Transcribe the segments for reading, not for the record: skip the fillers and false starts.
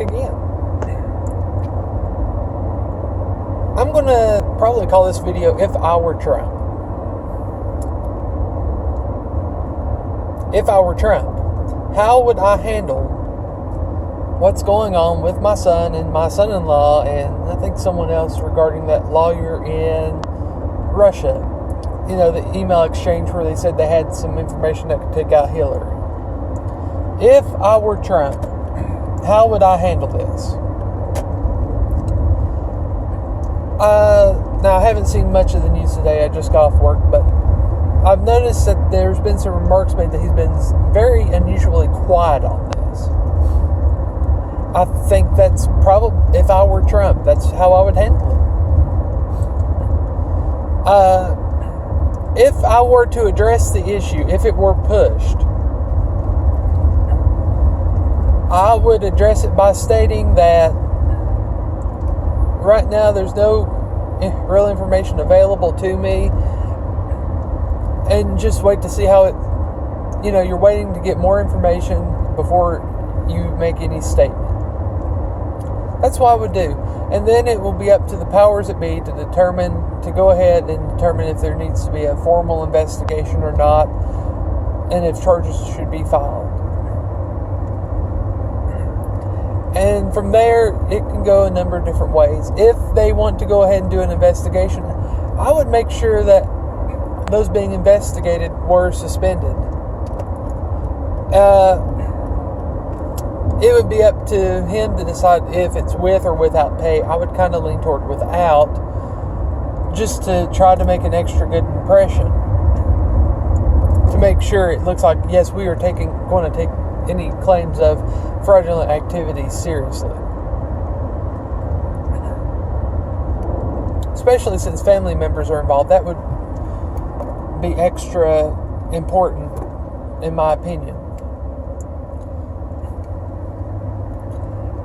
again. I'm going to probably call this video If I Were Trump. If I were Trump, how would I handle what's going on with my son and my son-in-law and I think someone else regarding that lawyer in Russia? You know, the email exchange where they said they had some information that could take out Hillary. If I were Trump, how would I handle this? Now, I haven't seen much of the news today. I just got off work, but I've noticed that there's been some remarks made that he's been very unusually quiet on this. I think that's probably, if I were Trump, that's how I would handle it. If I were to address the issue, if it were pushed, I would address it by stating that right now there's no real information available to me, and just wait to see how it, you're waiting to get more information before you make any statement. That's what I would do. And then it will be up to the powers that be to go ahead and determine if there needs to be a formal investigation or not, and if charges should be filed. And from there, it can go a number of different ways. If they want to go ahead and do an investigation, I would make sure that those being investigated were suspended. It would be up to him to decide if it's with or without pay. I would kind of lean toward without, just to try to make an extra good impression. To make sure it looks like, yes, we are going to take any claims of fraudulent activity seriously. Especially since family members are involved. That would be extra important, in my opinion.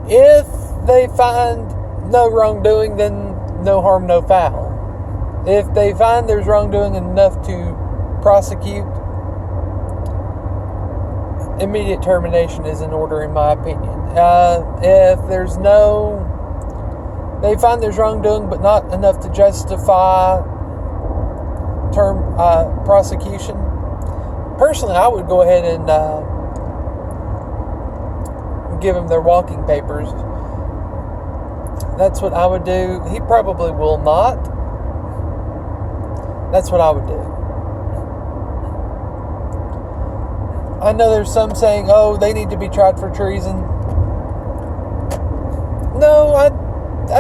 If they find no wrongdoing, then no harm, no foul. If they find there's wrongdoing enough to prosecute, immediate termination is in order, in my opinion. If they find there's wrongdoing but not enough to justify prosecution, personally, I would go ahead and give them their walking papers. That's what I would do. He probably will not. That's what I would do. I know there's some saying, they need to be tried for treason. No, I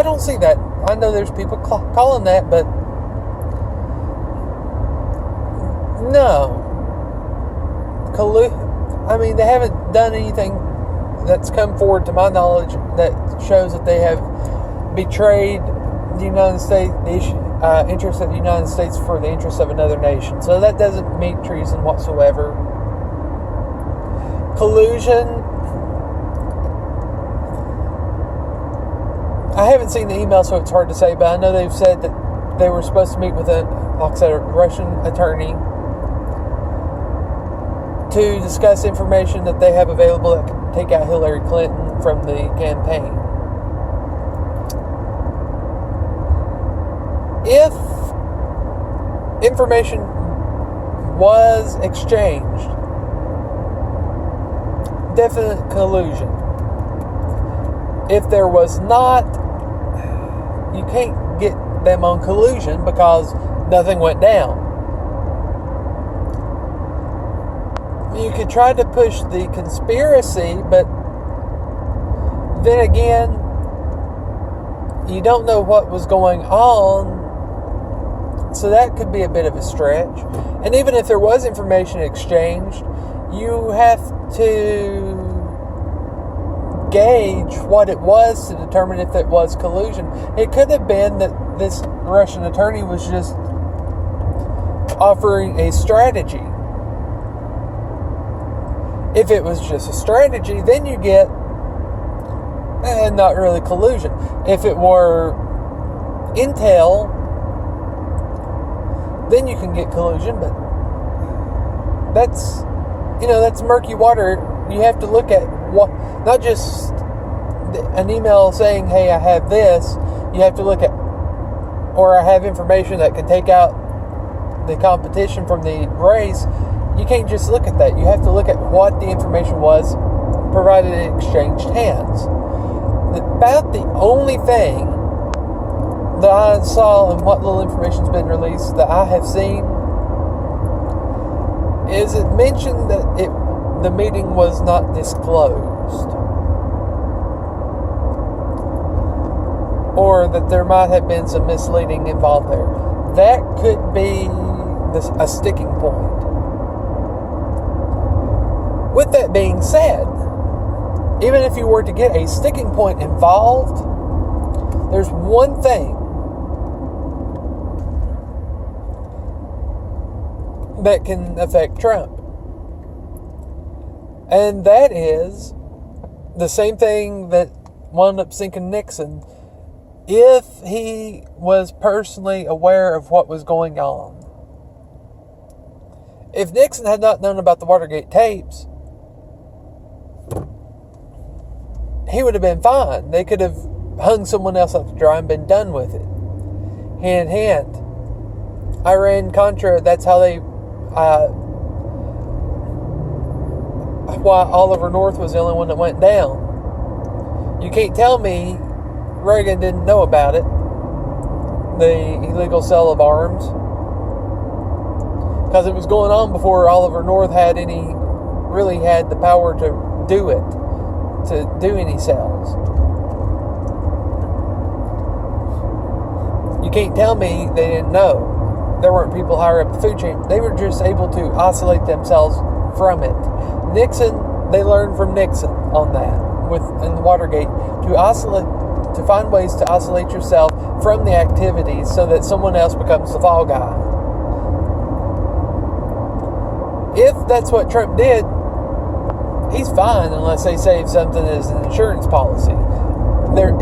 don't see that. I know there's people calling that, but no. They haven't done anything that's come forward to my knowledge that shows that they have betrayed the United States, the interests of the United States for the interests of another nation. So that doesn't meet treason whatsoever. Collusion, I haven't seen the email, so it's hard to say, but I know they've said that they were supposed to meet with a Russian attorney to discuss information that they have available that could take out Hillary Clinton from the campaign. If information was exchanged, definite collusion. If there was not, you can't get them on collusion because nothing went down. You could try to push the conspiracy, but then again, you don't know what was going on, so that could be a bit of a stretch. And even if there was information exchanged, you have to gauge what it was to determine if it was collusion. It could have been that this Russian attorney was just offering a strategy. If it was just a strategy, then you get not really collusion. If it were intel, then you can get collusion, but that's murky water. You have to look at what, not just an email saying, hey, I have this, you have to look at, or I have information that can take out the competition from the race. You can't just look at that. You have to look at what the information was, provided it exchanged hands. About the only thing that I saw and what little information's been released that I have seen is it mentioned that the meeting was not disclosed, or that there might have been some misleading involved there. That could be a sticking point. With that being said, even if you were to get a sticking point involved, there's one thing that can affect Trump. And that is the same thing that wound up sinking Nixon. If he was personally aware of what was going on. If Nixon had not known about the Watergate tapes, he would have been fine. They could have hung someone else up to dry and been done with it. Hand in hand. Iran-Contra, that's how they... why Oliver North was the only one that went down. You can't tell me Reagan didn't know about it. The illegal sale of arms. Because it was going on before Oliver North really had the power to do it. To do any sales. You can't tell me they didn't know. There weren't people higher up the food chain. They were just able to isolate themselves from it. Nixon, they learned from Nixon on that in the Watergate to find ways to isolate yourself from the activities so that someone else becomes the fall guy. If that's what Trump did, he's fine unless they save something as an insurance policy.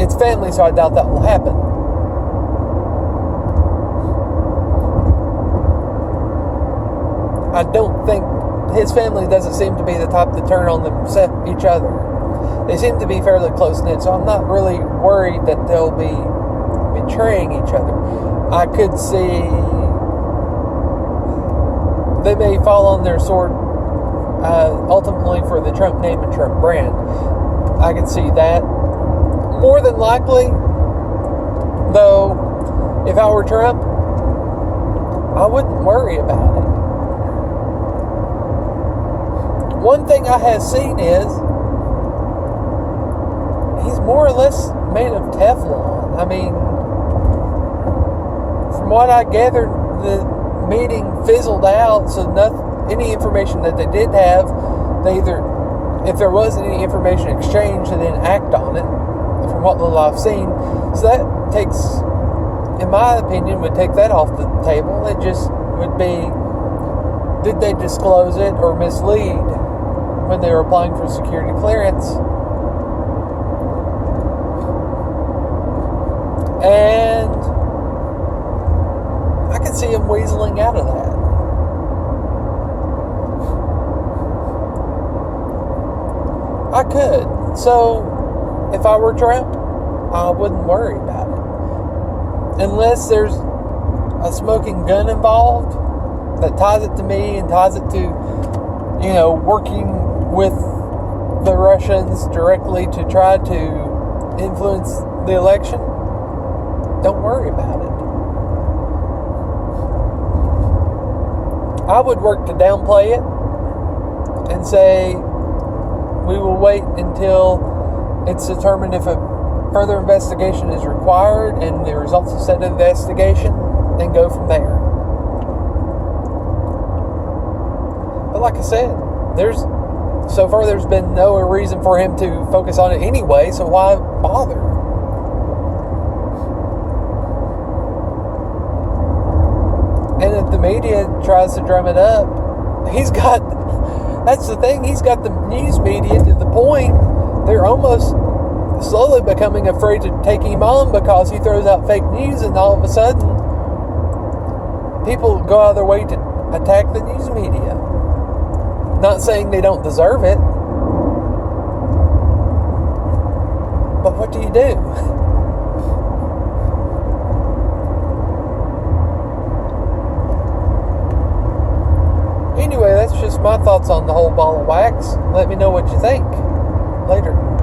It's family, so I doubt that will happen. I don't think his family doesn't seem to be the type to turn on each other. They seem to be fairly close-knit, so I'm not really worried that they'll be betraying each other. I could see they may fall on their sword ultimately for the Trump name and Trump brand. I can see that. More than likely, though, if I were Trump, I wouldn't worry about it. One thing I have seen is he's more or less made of Teflon. I mean, from what I gathered, the meeting fizzled out, so any information that they did have, if there was any information exchanged, they didn't act on it, from what little I've seen. So that takes, in my opinion, would take that off the table. It just would be, did they disclose it or mislead when they were applying for security clearance? And I can see him weaseling out of that. I could. So, if I were Trump, I wouldn't worry about it. Unless there's a smoking gun involved that ties it to me and ties it to, working with the Russians directly to try to influence the election. Don't worry about it. I would work to downplay it and say we will wait until it's determined if a further investigation is required and the results of said investigation, and go from there. But like I said, so far there's been no reason for him to focus on it anyway, so why bother? And if the media tries to drum it up, that's the thing, he's got the news media to the point they're almost slowly becoming afraid to take him on because he throws out fake news, and all of a sudden people go out of their way to attack the news media. Not saying they don't deserve it, what do you do? Anyway, that's just my thoughts on the whole ball of wax. Let me know what you think. Later.